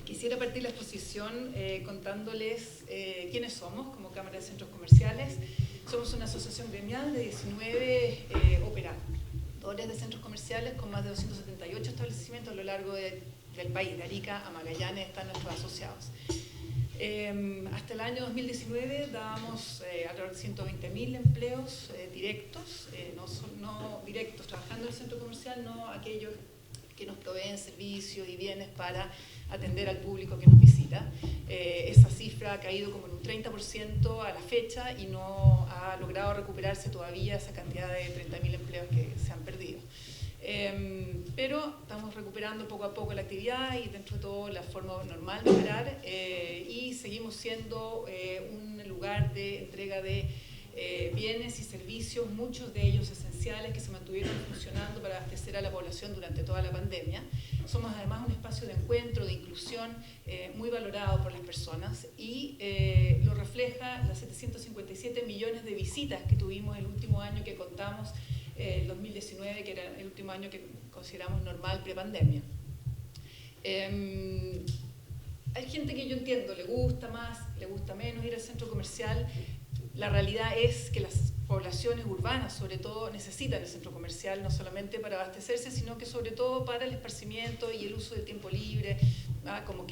Quisiera partir la exposición contándoles quiénes somos como Cámara de Centros Comerciales. Somos una asociación gremial de 19 operadores de centros comerciales con más de 278 establecimientos a lo largo del país. De Arica a Magallanes están nuestros asociados. Hasta el año 2019 dábamos alrededor de 120.000 empleos directos, no directos trabajando en el centro comercial, no aquellos que nos proveen servicios y bienes para atender al público que nos visita. Esa cifra ha caído como en un 30% a la fecha y no ha logrado recuperarse todavía esa cantidad de 30.000 empleos que se han perdido. Pero estamos recuperando poco a poco la actividad y dentro de todo la forma normal de operar y seguimos siendo un lugar de entrega de bienes y servicios, muchos de ellos esenciales que se mantuvieron funcionando para abastecer a la población durante toda la pandemia. Somos además un espacio de encuentro, de inclusión muy valorado por las personas y lo refleja las 757 millones de visitas que tuvimos el último año que contamos, el 2019, que era el último año que consideramos normal pre-pandemia. Hay gente que yo entiendo, le gusta más, le gusta menos ir al centro comercial. La realidad es que las poblaciones urbanas, sobre todo, necesitan el centro comercial no solamente para abastecerse, sino que sobre todo para el esparcimiento y el uso del tiempo libre, como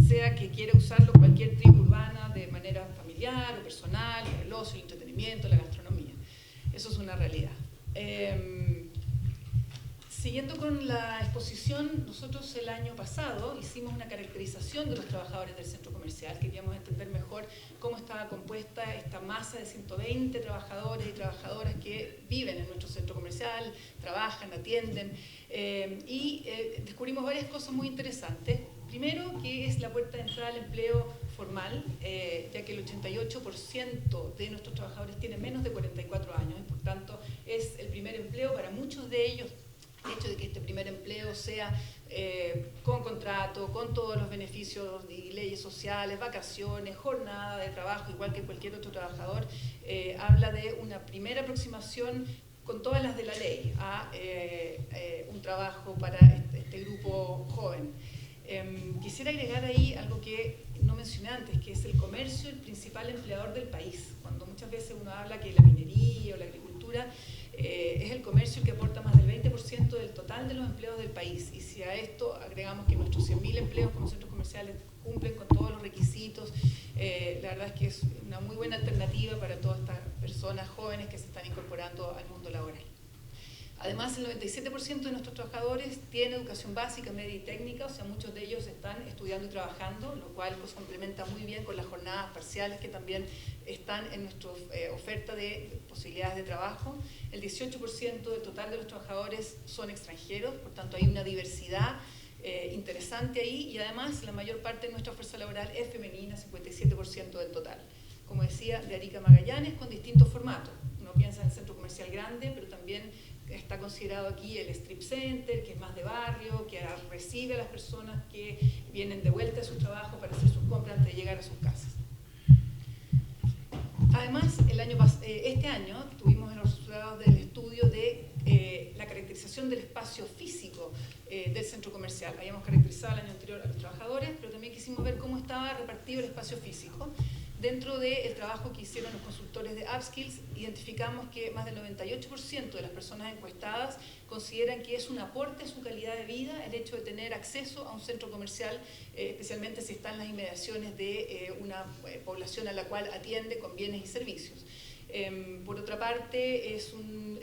sea que quiera usarlo cualquier tribu urbana de manera familiar o personal, el ocio, el entretenimiento, la gastronomía. Eso es una realidad. Siguiendo con la exposición, nosotros el año pasado hicimos una caracterización de los trabajadores del centro comercial. Queríamos entender mejor cómo estaba compuesta esta masa de 120 trabajadores y trabajadoras que viven en nuestro centro comercial, trabajan, atienden, y descubrimos varias cosas muy interesantes. Primero, que es la puerta de entrada al empleo formal, ya que el 88% de nuestros trabajadores tienen menos de 44 años y por tanto es el primer empleo para muchos de ellos. El hecho de que este primer empleo sea con contrato, con todos los beneficios y leyes sociales, vacaciones, jornada de trabajo, igual que cualquier otro trabajador, habla de una primera aproximación con todas las de la ley a un trabajo para este grupo joven. Quisiera agregar ahí algo que no mencioné antes, que es el comercio, el principal empleador del país. Cuando muchas veces uno habla que la minería o la agricultura es el comercio el que aporta más del 20% del total de los empleos del país. Y si a esto agregamos que nuestros 100.000 empleos como centros comerciales cumplen con todos los requisitos, la verdad es que es una muy buena alternativa para todas estas personas jóvenes que se están incorporando al mundo laboral. Además, el 97% de nuestros trabajadores tiene educación básica, media y técnica, o sea, muchos de ellos están estudiando y trabajando, lo cual pues, complementa muy bien con las jornadas parciales que también están en nuestra oferta de posibilidades de trabajo. El 18% del total de los trabajadores son extranjeros, por tanto hay una diversidad interesante ahí y además la mayor parte de nuestra fuerza laboral es femenina, 57% del total. Como decía, de Arica a Magallanes con distintos formatos. Uno piensa en el centro comercial grande, pero también está considerado aquí el strip center, que es más de barrio, que recibe a las personas que vienen de vuelta a su trabajo para hacer sus compras antes de llegar a sus casas. Además, este año tuvimos los resultados del estudio de la caracterización del espacio físico del centro comercial. Habíamos caracterizado el año anterior a los trabajadores, pero también quisimos ver cómo estaba repartido el espacio físico. Dentro del trabajo que hicieron los consultores de Upskills, identificamos que más del 98% de las personas encuestadas consideran que es un aporte a su calidad de vida el hecho de tener acceso a un centro comercial, especialmente si está en las inmediaciones de una población a la cual atiende con bienes y servicios. Por otra parte, es un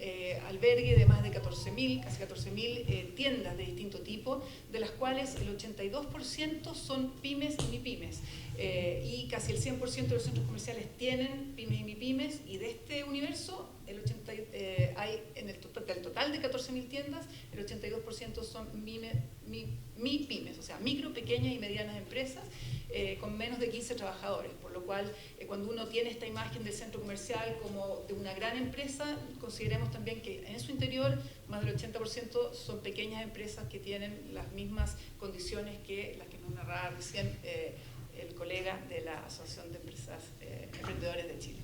albergue de más de 14.000, casi 14.000 tiendas de distinto tipo, de las cuales el 82% son pymes y mipymes. Y casi el 100% de los centros comerciales tienen pymes y mipymes, y de este universo, hay en el total de 14.000 tiendas, el 82% son mipymes, o sea, micro, pequeñas y medianas empresas, con menos de 15 trabajadores, por lo cual cuando uno tiene esta imagen del centro comercial como de una gran empresa, consideremos también que en su interior más del 80% son pequeñas empresas que tienen las mismas condiciones que las que nos narraba recién el colega de la Asociación de Empresas Emprendedores de Chile.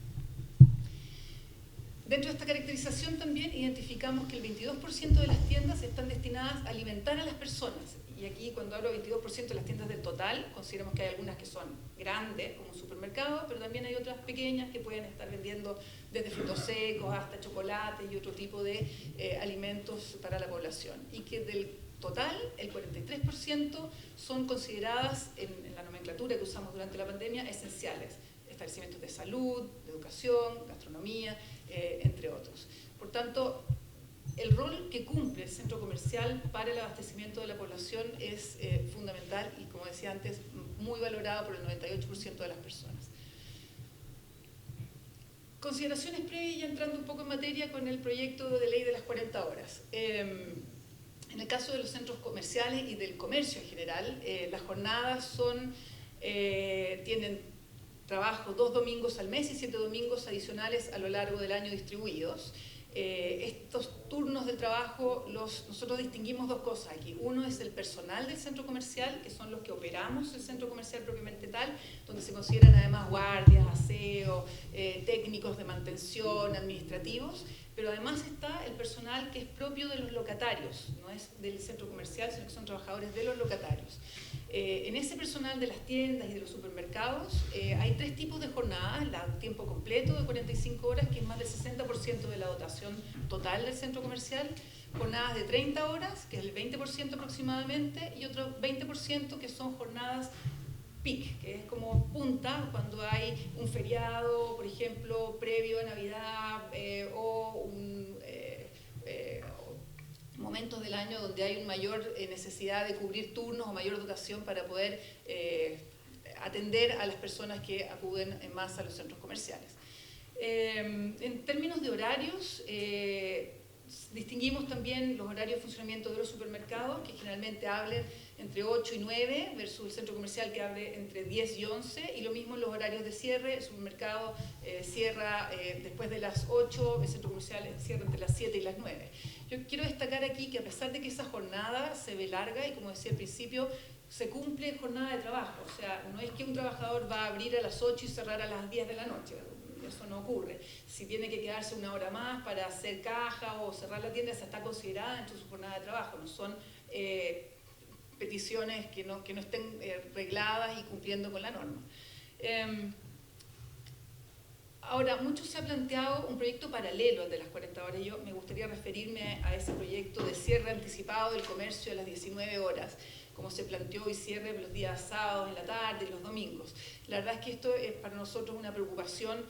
Dentro de esta caracterización también identificamos que el 22% de las tiendas están destinadas a alimentar a las personas. Y aquí cuando hablo de 22% de las tiendas del total, consideramos que hay algunas que son grandes, como un supermercado, pero también hay otras pequeñas que pueden estar vendiendo desde frutos secos hasta chocolate y otro tipo de alimentos para la población. Y que del total, el 43% son consideradas, en la nomenclatura que usamos durante la pandemia, esenciales. Establecimientos de salud, de educación, gastronomía, entre otros. Por tanto, el rol que cumple el centro comercial para el abastecimiento de la población es fundamental y, como decía antes, muy valorado por el 98% de las personas. Consideraciones previas, ya entrando un poco en materia con el proyecto de ley de las 40 horas. En el caso de los centros comerciales y del comercio en general, las jornadas tienen trabajo 2 domingos al mes y 7 domingos adicionales a lo largo del año distribuidos. Estos turnos de trabajo, nosotros distinguimos 2 cosas aquí. Uno es el personal del centro comercial, que son los que operamos el centro comercial propiamente tal, donde se consideran además guardias, aseo, técnicos de mantención, administrativos, pero además está el personal que es propio de los locatarios, no es del centro comercial, sino que son trabajadores de los locatarios. En ese personal de las tiendas y de los supermercados hay 3 tipos de jornadas: la tiempo completo de 45 horas, que es más del 60% de la dotación total del centro comercial; jornadas de 30 horas, que es el 20% aproximadamente, y otro 20% que son jornadas peak, que es como punta, cuando hay un feriado, por ejemplo, previo a Navidad, o momentos del año donde hay una mayor necesidad de cubrir turnos o mayor dotación para poder atender a las personas que acuden en masa a los centros comerciales. En términos de horarios, distinguimos también los horarios de funcionamiento de los supermercados, que generalmente hablen entre 8 y 9, versus el centro comercial que hable entre 10 y 11, y lo mismo en los horarios de cierre. El supermercado cierra después de las 8, el centro comercial cierra entre las 7 y las 9. Yo quiero destacar aquí que, a pesar de que esa jornada se ve larga, y como decía al principio, se cumple jornada de trabajo, o sea, no es que un trabajador va a abrir a las 8 y cerrar a las 10 de la noche. Eso no ocurre. Si tiene que quedarse 1 hora más para hacer caja o cerrar la tienda, esa está considerada dentro de su jornada de trabajo. No son peticiones que no estén regladas y cumpliendo con la norma. Ahora, mucho se ha planteado un proyecto paralelo al de las 40 horas. Yo me gustaría referirme a ese proyecto de cierre anticipado del comercio a las 19 horas, como se planteó, y cierre los días sábados en la tarde y los domingos. La verdad es que esto es para nosotros una preocupación,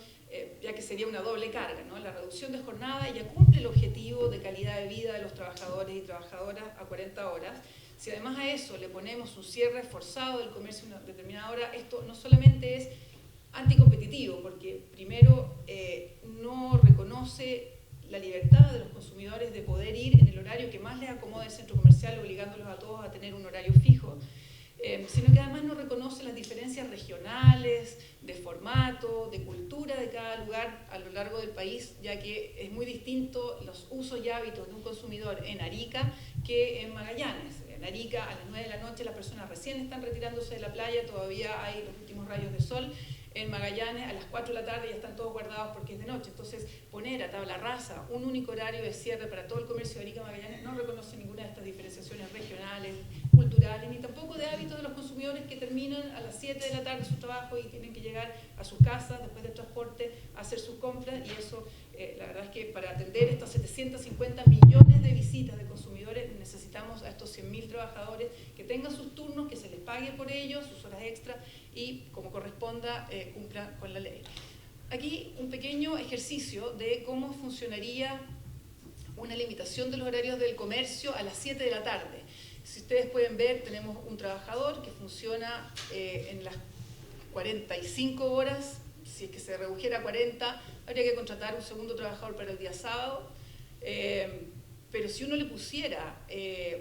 ya que sería una doble carga, ¿no? La reducción de jornada ya cumple el objetivo de calidad de vida de los trabajadores y trabajadoras a 40 horas. Si además a eso le ponemos un cierre forzado del comercio a una determinada hora, esto no solamente es anticompetitivo, porque primero no reconoce la libertad de los consumidores de poder ir en el horario que más les acomode el centro comercial, obligándolos a todos a tener un horario fijo, sino que además no reconoce las diferencias regionales, de formato, de cultura de cada lugar a lo largo del país, ya que es muy distinto los usos y hábitos de un consumidor en Arica que en Magallanes. En Arica, a las 9 de la noche, las personas recién están retirándose de la playa, todavía hay los últimos rayos de sol. En Magallanes, a las 4 de la tarde ya están todos guardados porque es de noche. Entonces, poner a tabla rasa un único horario de cierre para todo el comercio de Arica Magallanes no reconoce ninguna de estas diferenciaciones regionales, culturales, ni tampoco de hábitos de los consumidores que terminan a las 7 de la tarde su trabajo y tienen que llegar a sus casas después del transporte a hacer sus compras. Y eso, la verdad es que para atender estos 750 millones de visitas de consumidores necesitamos a estos 100.000 trabajadores que tengan sus turnos, que se les pague por ellos, sus horas extras, y como corresponda cumplan con la ley. Aquí un pequeño ejercicio de cómo funcionaría una limitación de los horarios del comercio a las 7 de la tarde. Si ustedes pueden ver, tenemos un trabajador que funciona en las 45 horas. Si es que se redujera a 40, habría que contratar un segundo trabajador para el día sábado. pero si uno le pusiera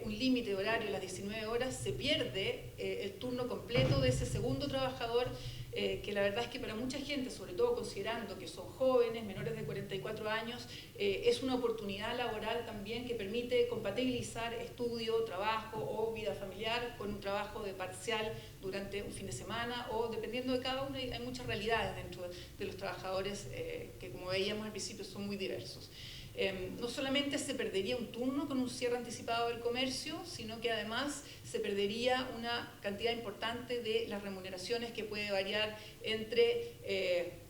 un límite de horario a las 19 horas, se pierde el turno completo de ese segundo trabajador, que la verdad es que para mucha gente, sobre todo considerando que son jóvenes, menores de 44 años, es una oportunidad laboral también que permite compatibilizar estudio, trabajo o vida familiar con un trabajo de parcial durante un fin de semana, o dependiendo de cada uno, hay muchas realidades dentro de los trabajadores que, como veíamos al principio, son muy diversos. No solamente se perdería un turno con un cierre anticipado del comercio, sino que además se perdería una cantidad importante de las remuneraciones, que puede variar entre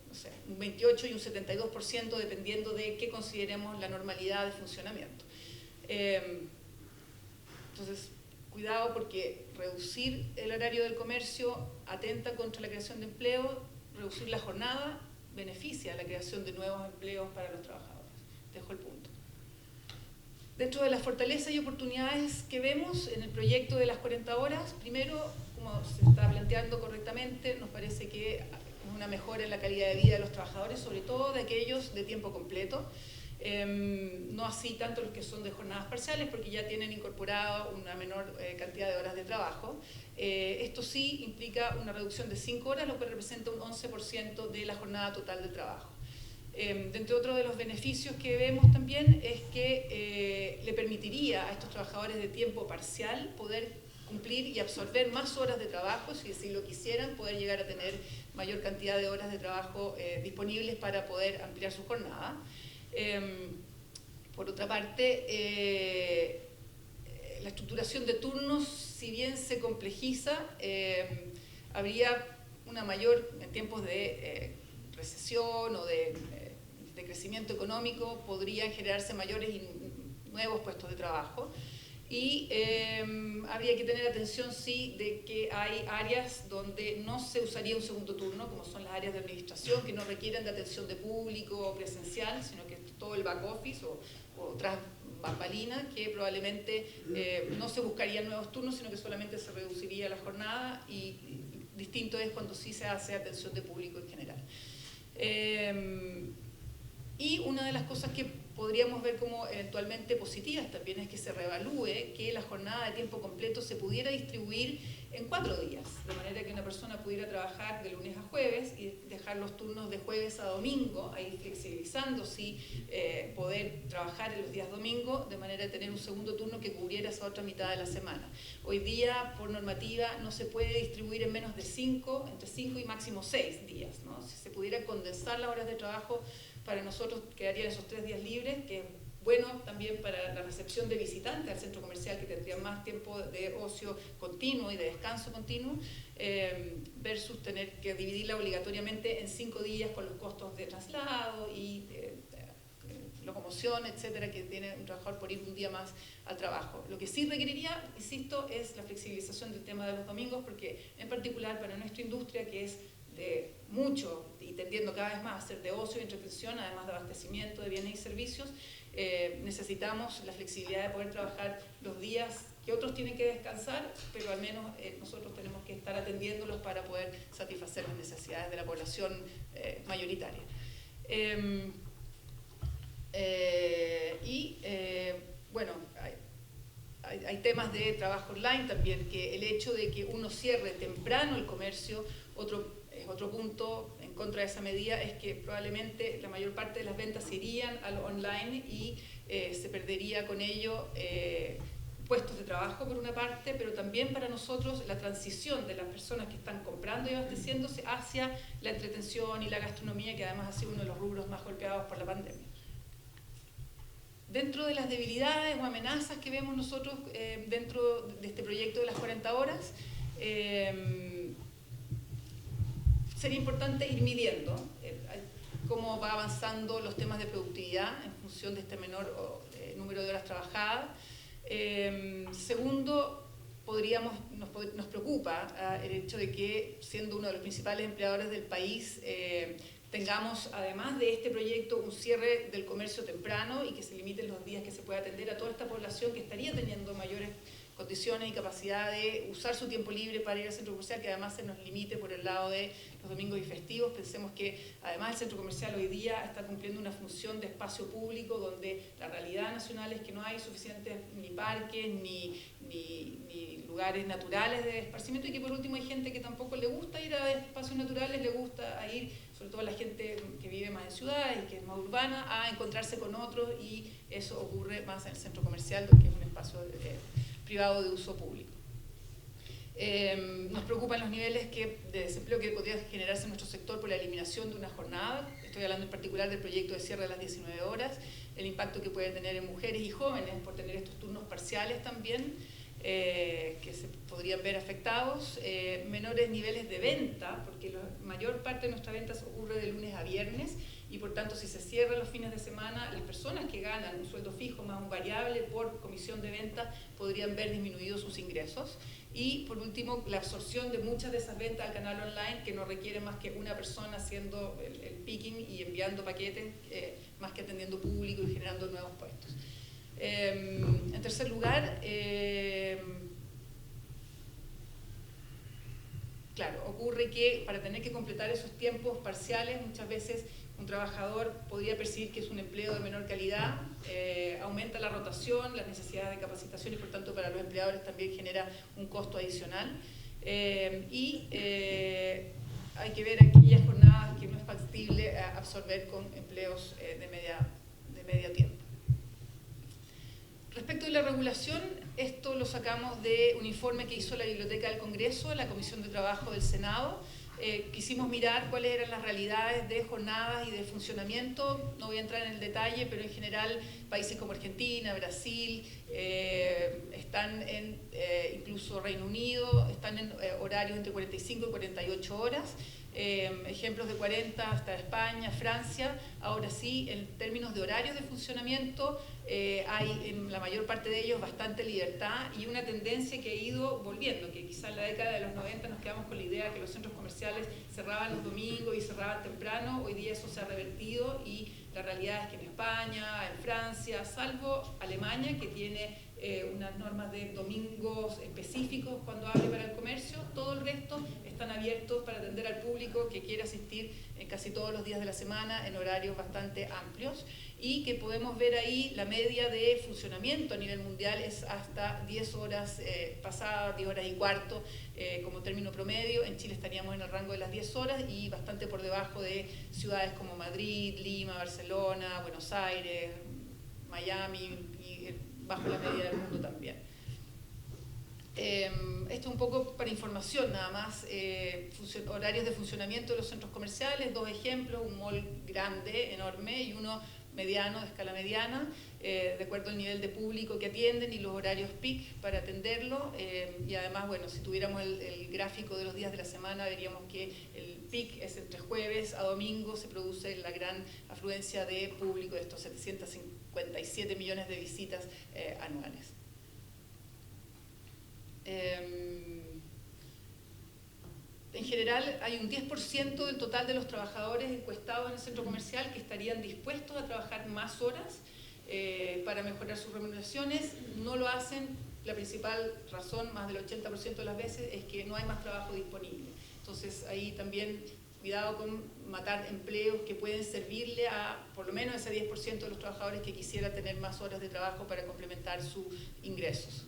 no sé, un 28 y un 72%, dependiendo de qué consideremos la normalidad de funcionamiento. Entonces, cuidado, porque reducir el horario del comercio atenta contra la creación de empleo, reducir la jornada beneficia la creación de nuevos empleos para los trabajadores. Dejo el punto. Dentro de las fortalezas y oportunidades que vemos en el proyecto de las 40 horas, primero, como se está planteando correctamente, nos parece que es una mejora en la calidad de vida de los trabajadores, sobre todo de aquellos de tiempo completo, no así tanto los que son de jornadas parciales, porque ya tienen incorporado una menor cantidad de horas de trabajo. Esto sí implica una reducción de 5 horas, lo que representa un 11% de la jornada total de trabajo. Dentro de otro de los beneficios que vemos también es que le permitiría a estos trabajadores de tiempo parcial poder cumplir y absorber más horas de trabajo, si lo quisieran, poder llegar a tener mayor cantidad de horas de trabajo disponibles para poder ampliar su jornada. Por otra parte, la estructuración de turnos, si bien se complejiza, habría una mayor, en tiempos de recesión o de crecimiento económico, podrían generarse mayores y nuevos puestos de trabajo. Y habría que tener atención, sí, de que hay áreas donde no se usaría un segundo turno, como son las áreas de administración, que no requieren de atención de público o presencial, sino que es todo el back office o tras bambalinas, que probablemente no se buscarían nuevos turnos, sino que solamente se reduciría la jornada, y distinto es cuando sí se hace atención de público en general. Y una de las cosas que podríamos ver como eventualmente positivas también es que se reevalúe que la jornada de tiempo completo se pudiera distribuir en 4 días, de manera que una persona pudiera trabajar de lunes a jueves y dejar los turnos de jueves a domingo, ahí flexibilizando, sí, poder trabajar en los días domingos, de manera de tener un segundo turno que cubriera esa otra mitad de la semana. Hoy día, por normativa, no se puede distribuir en menos de entre 5 y máximo 6 días, ¿no? Si se pudiera condensar las horas de trabajo, para nosotros quedarían esos 3 días libres, que es bueno también para la recepción de visitantes al centro comercial, que tendrían más tiempo de ocio continuo y de descanso continuo, versus tener que dividirla obligatoriamente en 5 días con los costos de traslado y locomoción, etcétera, que tiene un trabajador por ir un día más al trabajo. Lo que sí requeriría, insisto, es la flexibilización del tema de los domingos, porque en particular para nuestra industria, que es de mucho y tendiendo cada vez más a ser de ocio y entretención, además de abastecimiento de bienes y servicios, necesitamos la flexibilidad de poder trabajar los días que otros tienen que descansar, pero al menos nosotros tenemos que estar atendiéndolos para poder satisfacer las necesidades de la población mayoritaria. Bueno, hay temas de trabajo online también, que el hecho de que uno cierre temprano el comercio, otro punto en contra de esa medida es que probablemente la mayor parte de las ventas se irían al online y se perdería con ello puestos de trabajo por una parte, pero también para nosotros la transición de las personas que están comprando y abasteciéndose hacia la entretención y la gastronomía, que además ha sido uno de los rubros más golpeados por la pandemia. Dentro de las debilidades o amenazas que vemos nosotros dentro de este proyecto de las 40 horas, sería importante ir midiendo cómo va avanzando los temas de productividad en función de este menor número de horas trabajadas. Segundo, nos preocupa el hecho de que, siendo uno de los principales empleadores del país, tengamos, además de este proyecto, un cierre del comercio temprano y que se limiten los días que se pueda atender a toda esta población que estaría teniendo mayores condiciones y capacidad de usar su tiempo libre para ir al centro comercial, que además se nos limite por el lado de los domingos y festivos. Pensemos que además el centro comercial hoy día está cumpliendo una función de espacio público donde la realidad nacional es que no hay suficientes ni parques ni lugares naturales de esparcimiento, y que por último hay gente que tampoco le gusta ir a espacios naturales, le gusta ir, sobre todo la gente que vive más en ciudades y que es más urbana, a encontrarse con otros, y eso ocurre más en el centro comercial, que es un espacio privado de uso público. Nos preocupan los niveles de desempleo que podría generarse en nuestro sector por la eliminación de una jornada. Estoy hablando en particular del proyecto de cierre de las 19 horas, el impacto que puede tener en mujeres y jóvenes por tener estos turnos parciales también, que se podrían ver afectados, menores niveles de venta, porque la mayor parte de nuestras ventas ocurre de lunes a viernes, y por tanto si se cierran los fines de semana, las personas que ganan un sueldo fijo más un variable por comisión de venta podrían ver disminuidos sus ingresos. Y por último, la absorción de muchas de esas ventas al canal online, que no requiere más que una persona haciendo el picking y enviando paquetes, más que atendiendo público y generando nuevos puestos. En tercer lugar, claro, ocurre que para tener que completar esos tiempos parciales, muchas veces un trabajador podría percibir que es un empleo de menor calidad, aumenta la rotación, las necesidades de capacitación, y por tanto para los empleadores también genera un costo adicional. Hay que ver aquellas jornadas que no es factible absorber con empleos de media tiempo. Respecto de la regulación, esto lo sacamos de un informe que hizo la Biblioteca del Congreso, la Comisión de Trabajo del Senado. Quisimos mirar cuáles eran las realidades de jornadas y de funcionamiento. No voy a entrar en el detalle, pero en general países como Argentina, Brasil, están en, incluso Reino Unido, están en horarios entre 45 y 48 horas. Ejemplos de 40 hasta España, Francia. Ahora sí, en términos de horarios de funcionamiento, hay en la mayor parte de ellos bastante libertad y una tendencia que ha ido volviendo, que quizás en la década de los 90 nos quedamos con la idea que los centros comerciales cerraban los domingos y cerraban temprano. Hoy día eso se ha revertido y la realidad es que en España, en Francia, salvo Alemania, que tiene unas normas de domingos específicos cuando abre para el comercio, todo el resto están abiertos para atender al público que quiere asistir casi todos los días de la semana en horarios bastante amplios, y que podemos ver ahí la media de funcionamiento a nivel mundial es hasta 10 horas pasadas, 10 horas y cuarto como término promedio. En Chile estaríamos en el rango de las 10 horas y bastante por debajo de ciudades como Madrid, Lima, Barcelona, Buenos Aires, Miami, y bajo la media del mundo también. Esto un poco para información nada más, horarios de funcionamiento de los centros comerciales, dos ejemplos, un mall grande, enorme, y uno mediano, de escala mediana, de acuerdo al nivel de público que atienden y los horarios peak para atenderlo, y además, bueno, si tuviéramos el gráfico de los días de la semana, veríamos que el peak es entre jueves a domingo, se produce la gran afluencia de público de estos 757 millones de visitas anuales. En general hay un 10% del total de los trabajadores encuestados en el centro comercial que estarían dispuestos a trabajar más horas para mejorar sus remuneraciones. No lo hacen, la principal razón, más del 80% de las veces, es que no hay más trabajo disponible. Entonces ahí también cuidado con matar empleos que pueden servirle a por lo menos ese 10% de los trabajadores que quisiera tener más horas de trabajo para complementar sus ingresos.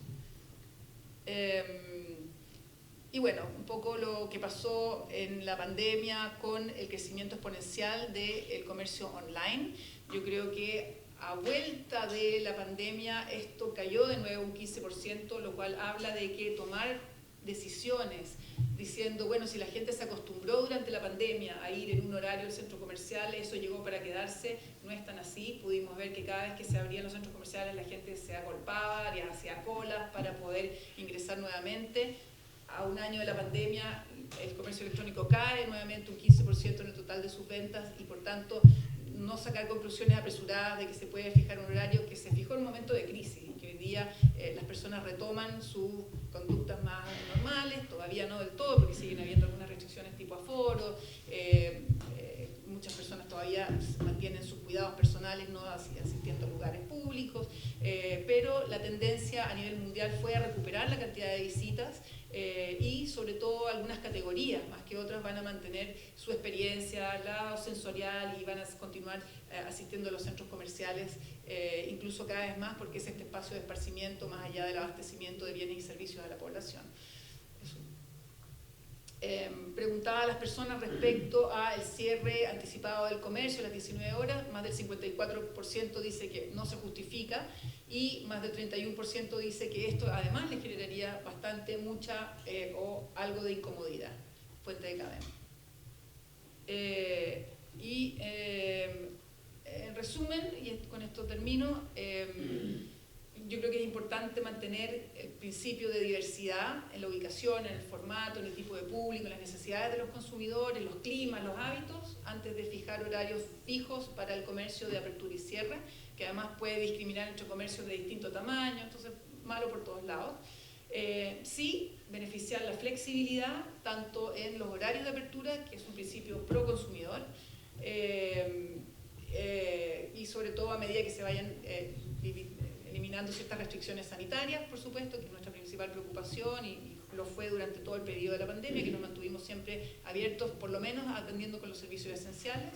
Y bueno, un poco lo que pasó en la pandemia con el crecimiento exponencial del comercio online. Yo creo que a vuelta de la pandemia esto cayó de nuevo un 15%, lo cual habla de que tomar decisiones diciendo, bueno, si la gente se acostumbró durante la pandemia a ir en un horario al centro comercial, eso llegó para quedarse, no es tan así. Pudimos ver que cada vez que se abrían los centros comerciales la gente se agolpaba, hacía colas para poder ingresar nuevamente. A un año de la pandemia el comercio electrónico cae nuevamente un 15% en el total de sus ventas, y por tanto no sacar conclusiones apresuradas de que se puede fijar un horario que se fijó en un momento de crisis, y que hoy día las personas retoman sus conductas más normales, todavía no del todo porque siguen habiendo algunas restricciones tipo aforo, muchas personas todavía mantienen sus cuidados personales, no asistiendo a lugares públicos, pero la tendencia a nivel mundial fue a recuperar la cantidad de visitas y sobre todo algunas categorías, más que otras, van a mantener su experiencia, la sensorial, y van a continuar asistiendo a los centros comerciales, incluso cada vez más, porque es este espacio de esparcimiento más allá del abastecimiento de bienes y servicios a la población. Preguntaba a las personas respecto al cierre anticipado del comercio a las 19 horas, más del 54% dice que no se justifica y más del 31% dice que esto además le generaría mucha o algo de incomodidad, fuente de cadena. En resumen, y con esto termino, yo creo que es importante mantener el principio de diversidad en la ubicación, en el formato, en el tipo de público, en las necesidades de los consumidores, los climas, los hábitos, antes de fijar horarios fijos para el comercio de apertura y cierre, que además puede discriminar entre comercios de distinto tamaño, entonces malo por todos lados. Sí, beneficiar la flexibilidad, tanto en los horarios de apertura, que es un principio pro consumidor, y sobre todo a medida que se vayan eliminando ciertas restricciones sanitarias, por supuesto, que es nuestra principal preocupación y lo fue durante todo el periodo de la pandemia, que nos mantuvimos siempre abiertos, por lo menos atendiendo con los servicios esenciales.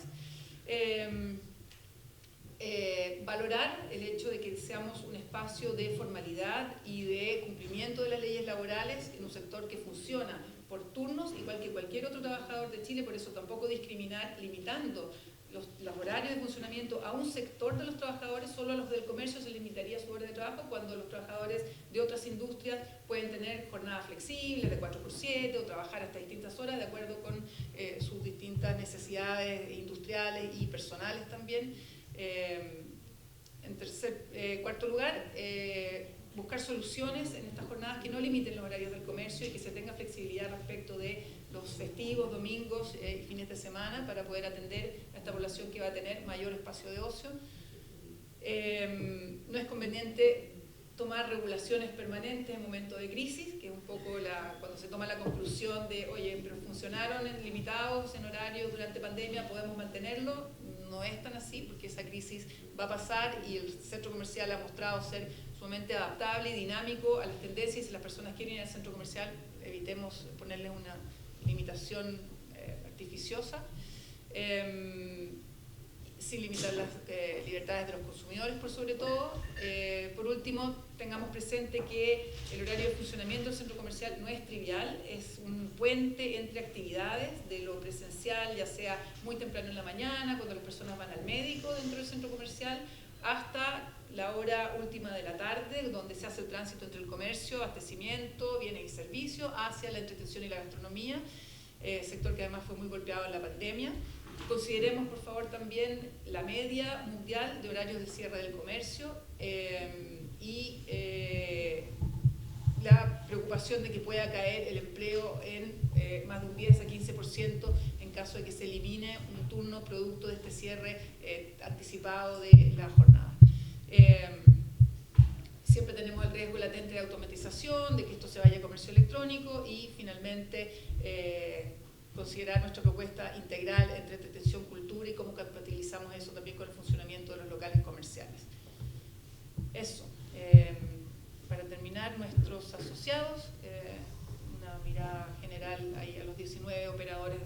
Valorar el hecho de que seamos un espacio de formalidad y de cumplimiento de las leyes laborales en un sector que funciona por turnos, igual que cualquier otro trabajador de Chile, por eso tampoco discriminar limitando los horarios de funcionamiento a un sector de los trabajadores. Solo a los del comercio se limitaría su hora de trabajo, cuando los trabajadores de otras industrias pueden tener jornadas flexibles de 4x7 o trabajar hasta distintas horas de acuerdo con sus distintas necesidades industriales y personales también. En cuarto lugar, buscar soluciones en estas jornadas que no limiten los horarios del comercio y que se tenga flexibilidad respecto de los festivos, domingos y fines de semana para poder atender a esta población que va a tener mayor espacio de ocio. No es conveniente tomar regulaciones permanentes en momentos de crisis, que es un poco cuando se toma la conclusión de, oye, pero funcionaron limitados en horarios durante pandemia, podemos mantenerlo. No es tan así, porque esa crisis va a pasar y el centro comercial ha mostrado ser sumamente adaptable y dinámico a las tendencias, y si las personas quieren ir al centro comercial, evitemos ponerles una limitación artificiosa, sin limitar las libertades de los consumidores, por sobre todo. Por último, tengamos presente que el horario de funcionamiento del centro comercial no es trivial, es un puente entre actividades de lo presencial, ya sea muy temprano en la mañana, cuando las personas van al médico dentro del centro comercial, hasta la hora última de la tarde, donde se hace el tránsito entre el comercio, abastecimiento, bienes y servicios, hacia la entretención y la gastronomía, sector que además fue muy golpeado en la pandemia. Consideremos, por favor, también la media mundial de horarios de cierre del comercio y la preocupación de que pueda caer el empleo en más de un 10 a 15% en caso de que se elimine un turno producto de este cierre anticipado de la jornada. Siempre tenemos el riesgo latente de automatización, de que esto se vaya a comercio electrónico y finalmente considerar nuestra propuesta integral entre entretención, cultura y cómo compatibilizamos eso también con el funcionamiento de los locales comerciales. Eso. Para terminar, nuestros asociados, una mirada general ahí a los 19 operadores de